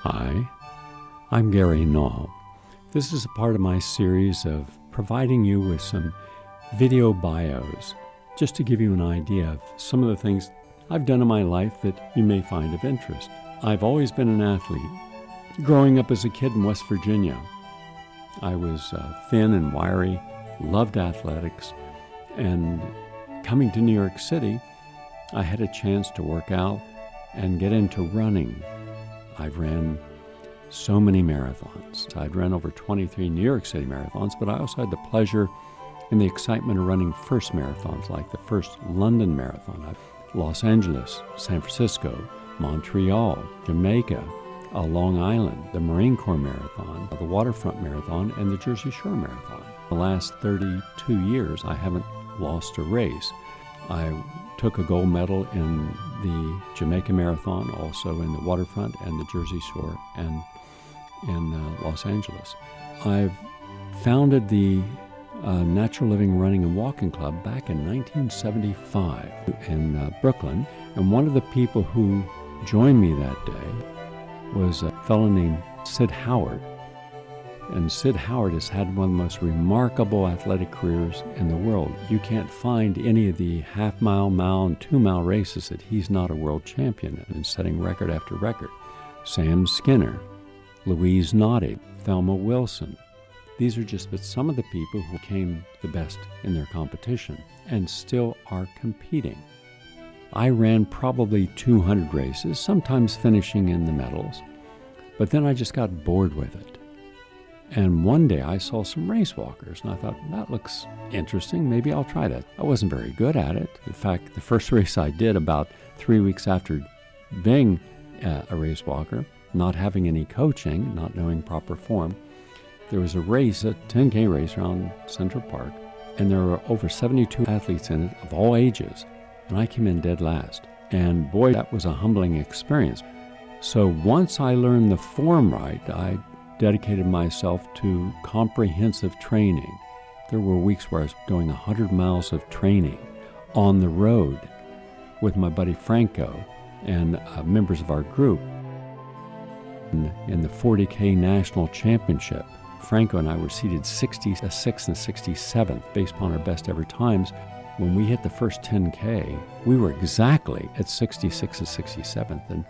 Hi, I'm Gary Nall. This is a part of my series of providing you with some video bios, just to give you an idea of some of the things I've done in my life that you may find of interest. I've always been an athlete. Growing up as a kid in West Virginia, I was thin and wiry, loved athletics, and coming to New York City, I had a chance to work out and get into running. I've ran so many marathons. I'd run over 23 New York City marathons, but I also had the pleasure and the excitement of running first marathons, like the first London Marathon, Los Angeles, San Francisco, Montreal, Jamaica, Long Island, the Marine Corps Marathon, the Waterfront Marathon, and the Jersey Shore Marathon. The last 32 years, I haven't lost a race. I took a gold medal in the Jamaica Marathon, also in the Waterfront and the Jersey Shore, and in Los Angeles. I've founded the Natural Living Running and Walking Club back in 1975 in Brooklyn, and one of the people who joined me that day was a fellow named Sid Howard. And Sid Howard has had one of the most remarkable athletic careers in the world. You can't find any of the half-mile, mile, and 2-mile races that he's not a world champion in, and setting record after record. Sam Skinner, Louise Notting, Thelma Wilson. These are just but some of the people who became the best in their competition and still are competing. I ran probably 200 races, sometimes finishing in the medals, but then I just got bored with it. And one day I saw some race walkers, and I thought, that looks interesting, maybe I'll try that. I wasn't very good at it. In fact, the first race I did about 3 weeks after being a race walker, not having any coaching, not knowing proper form, there was a race, a 10K race around Central Park, and there were over 72 athletes in it of all ages, and I came in dead last. And boy, that was a humbling experience. So once I learned the form right, I dedicated myself to comprehensive training. There were weeks where I was doing 100 miles of training on the road with my buddy Franco and members of our group. In the 40K National Championship, Franco and I were seated 66th and 67th based upon our best ever times. When we hit the first 10K, we were exactly at 66th and 67th, and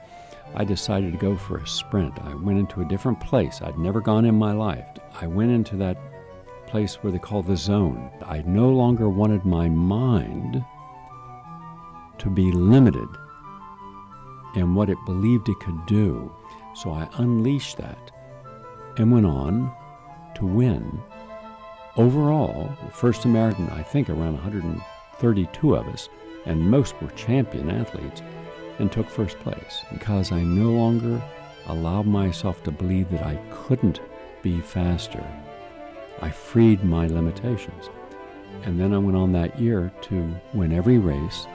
I decided to go for a sprint. I went into a different place. I'd never gone in my life. I went into that place where they call the zone. I no longer wanted my mind to be limited in what it believed it could do. So I unleashed that and went on to win. Overall, the first American, I think around 132 of us, and most were champion athletes, and took first place because I no longer allowed myself to believe that I couldn't be faster. I freed my limitations. And then I went on that year to win every race,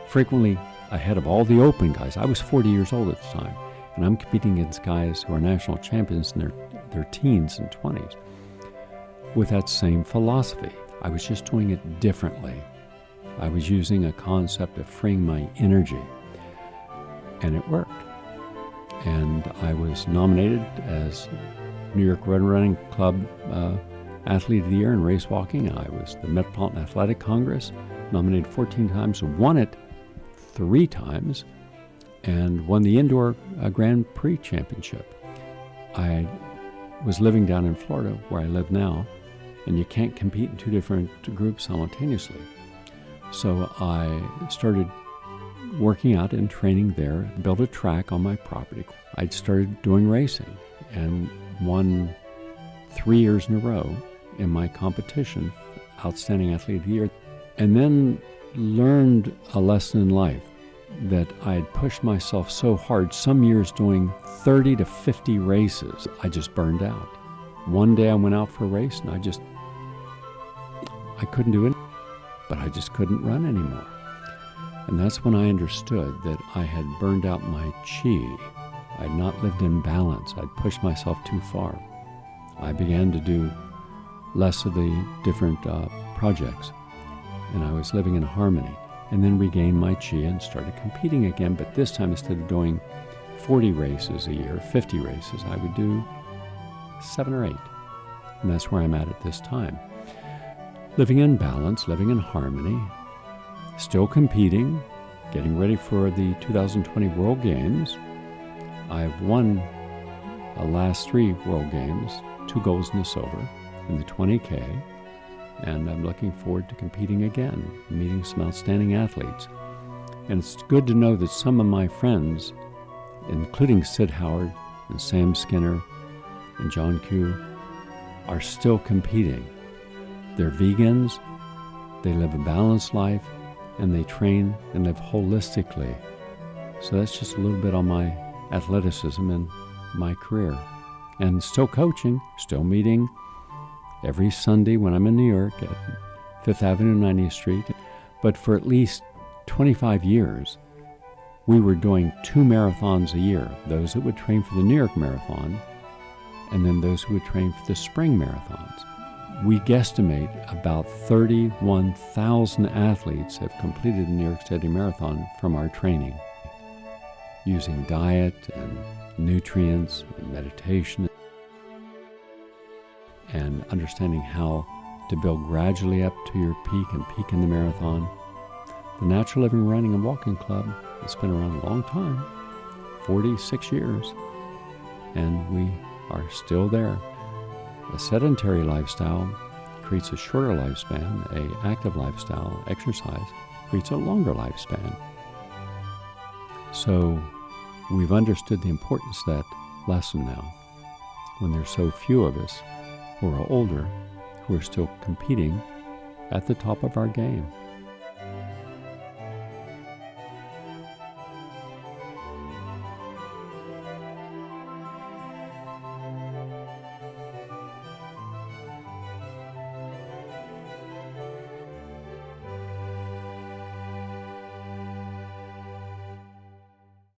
frequently ahead of all the open guys. I was 40 years old at the time, and I'm competing against guys who are national champions in their teens and 20s with that same philosophy. I was just doing it differently. I was using a concept of freeing my energy. And it worked. And I was nominated as New York Running Club Athlete of the Year in race walking. I was the Metropolitan Athletic Congress, nominated 14 times, won it 3 times, and won the Indoor Grand Prix Championship. I was living down in Florida, where I live now, and you can't compete in 2 different groups simultaneously. So I started working out and training there, built a track on my property. I'd started doing racing and won 3 years in a row in my competition, Outstanding Athlete of the Year, and then learned a lesson in life that I had pushed myself so hard, some years doing 30 to 50 races, I just burned out. One day I went out for a race and I couldn't do it, but I just couldn't run anymore. And that's when I understood that I had burned out my chi. I'd not lived in balance. I'd pushed myself too far. I began to do less of the different projects, and I was living in harmony, and then regained my chi and started competing again. But this time, instead of doing 40 races a year, 50 races, I would do 7 or 8. And that's where I'm at this time. Living in balance, living in harmony, still competing, getting ready for the 2020 World Games. I've won the last 3 World Games, 2 golds and a silver in the 20K, and I'm looking forward to competing again, meeting some outstanding athletes. And it's good to know that some of my friends, including Sid Howard and Sam Skinner and John Q, are still competing. They're vegans, they live a balanced life, and they train and live holistically. So that's just a little bit on my athleticism and my career. And still coaching, still meeting every Sunday when I'm in New York at 5th Avenue, 90th Street. But for at least 25 years, we were doing 2 marathons a year, those that would train for the New York Marathon, and then those who would train for the spring marathons. We guesstimate about 31,000 athletes have completed the New York City Marathon from our training, using diet and nutrients and meditation and understanding how to build gradually up to your peak and peak in the marathon. The Natural Living Running and Walking Club has been around a long time, 46 years, and we are still there. A sedentary lifestyle creates a shorter lifespan. An active lifestyle, exercise, creates a longer lifespan. So we've understood the importance of that lesson now, when there's so few of us who are older who are still competing at the top of our game.